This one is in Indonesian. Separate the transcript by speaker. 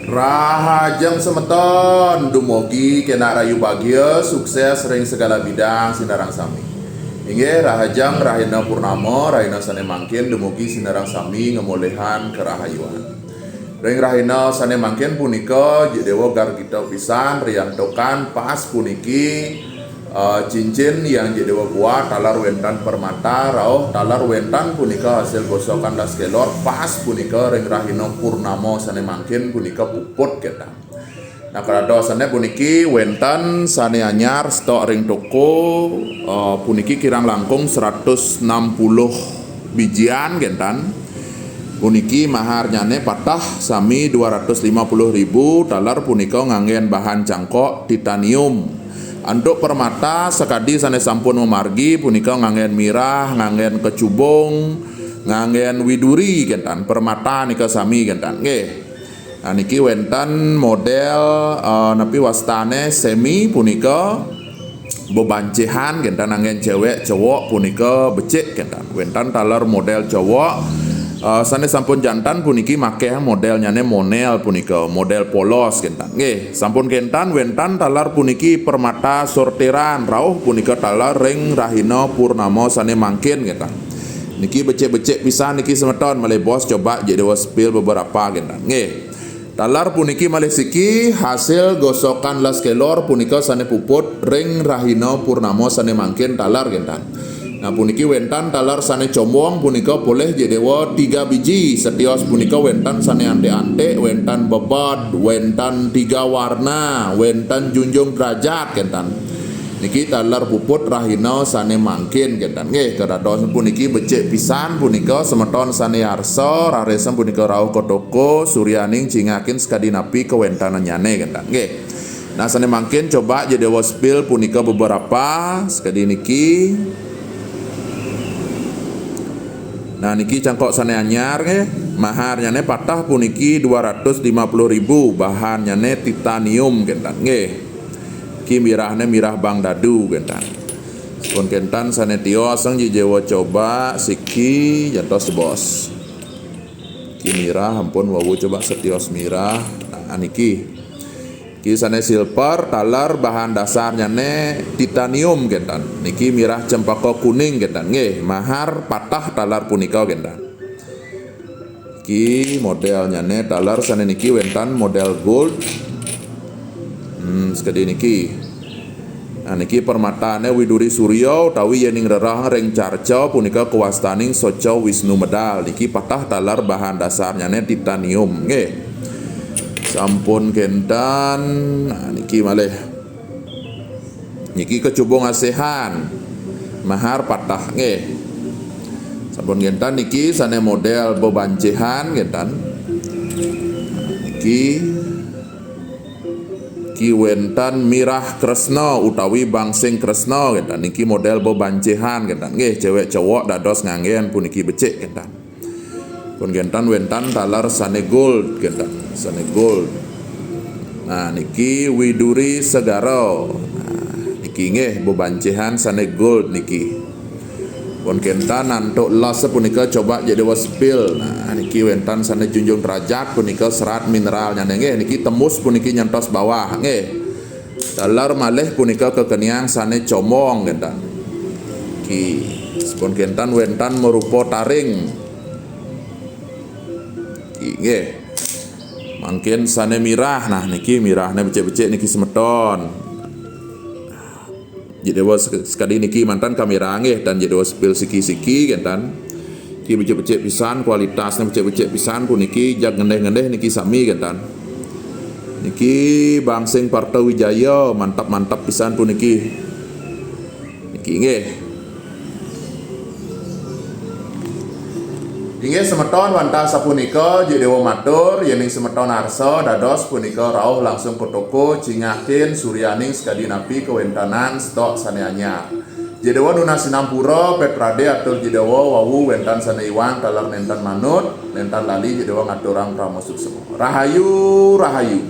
Speaker 1: Rahajeng semeton dumugi kena rayu bahagia sukses ring segala bidang sinarang sami. Inggih rahajeng rahina purnama rahina sane mangkin dumugi sinarang sami ngemolehan kerahayuan. Ring rahina sane mangkin punika dewa gar kita pisan riyantokan pas puniki cincin yang dewa buat talar wentan permata rauh talar wentan punika hasil gosokan das kelor pas punika ring rahina purnama sane mangkin punika puput kita. Nah kada sane puniki wentan sane anyar stok ring toko puniki kirang langkung 160 bijian gentan. Puniki mahar nyane patah sami 250.000 talar punika nganggen bahan cangkok titanium. Anduk permata sekadi sane sampun memargi punika nganggen mirah, nganggen kecubung, nganggen widuri gentan. Permata nika sami gentan. Nggih. Nah niki wentan model napi wastane semi punika bebancehan gentan nganggen cewek cowok punika becik gentan. Wentan talar model cowok sane sampun jantan puniki make modelnya monel punika model polos gentan. Nggih, sampun kentan wentan talar puniki permata sortiran rauh punika talar ring rahina purnama sane mangkin gentan. Niki becek-becek pisan niki semeton malih bos coba jadi spill beberapa gentan. Nggih. Talar puniki malih siki hasil gosokan las kelor punika sane puput ring rahina purnama sane mangkin talar gentan. Nah puniki wentan talar sane combong punika boleh jedewa 3 biji setios punika wentan sane ante-ante wentan bebad wentan 3 warna wentan junjung derajat gentan. Niki talar puput rahina sane mangkin gentan. Nggih kadados puniki becik pisan punika semeton sane arsa raresem punika rauh kotoko suryaning cingakin skadinapi kewentanan nyane gentan. Nggih. Nah sane mangkin coba jedewa spill punika beberapa sekadi niki. Nah niki cangkok sane anyar nggih, maharnya patah puniki 250.000, bahannya titanium gentan nggih. Ki mirahne mirah Bang Dadu gentan. Pun kentan sane tioseng jijewa coba siki jantos bos. Ki mirah ampun wawu coba setios mirah. Nah niki ki sane silver talar bahan dasarnya titanium gentan. Niki mirah cempaka kuning gentan nggih, mahar patah talar punika gentan. Ki modelnya talar sane niki wentan model gold. Sekedi niki. Nah niki permatane widuri surya utawi yening rerah ring carca punika kewastaning soco Wisnu medal. Niki patah talar bahan dasarnya titanium nggih. Sampun kentan. Nah niki malih niki kecubung asehan mahar patah nggih. Sampun kentan niki sane model bebancehan gentan. Niki wentan mirah Kresna utawi bangsing Kresna gentan. Niki model bebancehan gentan nggih, cewek cowok dados nganggen puniki becik gentan. Pun gentan wentan talar sane gold gentan, sane gold. Nah niki widuri segaro. Nah niki nggih bebancehan sane gold niki. Pun kentan nantuk las punika coba jadi waspil. Nah niki wentan sane junjung derajat punika serat mineralnya nggih. Niki tembus puniki nyantos bawah nggih. Talar malih punika kekeniang sane comong gentan. Ki pun kentan wentan merupa taring. Nggih. Mangkin sane mirah. Nah niki mirahne becik-becik niki semeton. Jedewa sekali niki mantan kamera nggih dan jedewa spill siki-siki gentan. Ki becik-becik pisan kualitasnya becik-becik pisan puniki jag ngendeh-ngendeh niki sami gentan. Niki bangsing Parta Wijaya mantap-mantap pisan puniki. Niki nggih. Inggih semeton wantah sapunika jedewa matur yening semeton arsa dados punika rauh langsung ke toko cingakin suryaning skadinapi kewentanan stok sane anyar. Jedewa Nuna Sinampura Petrade atur jedewa wawu wentan sane iwang talar nentan manut nentan lali jedewa ngaturang pramusuk semua. Rahayu rahayu.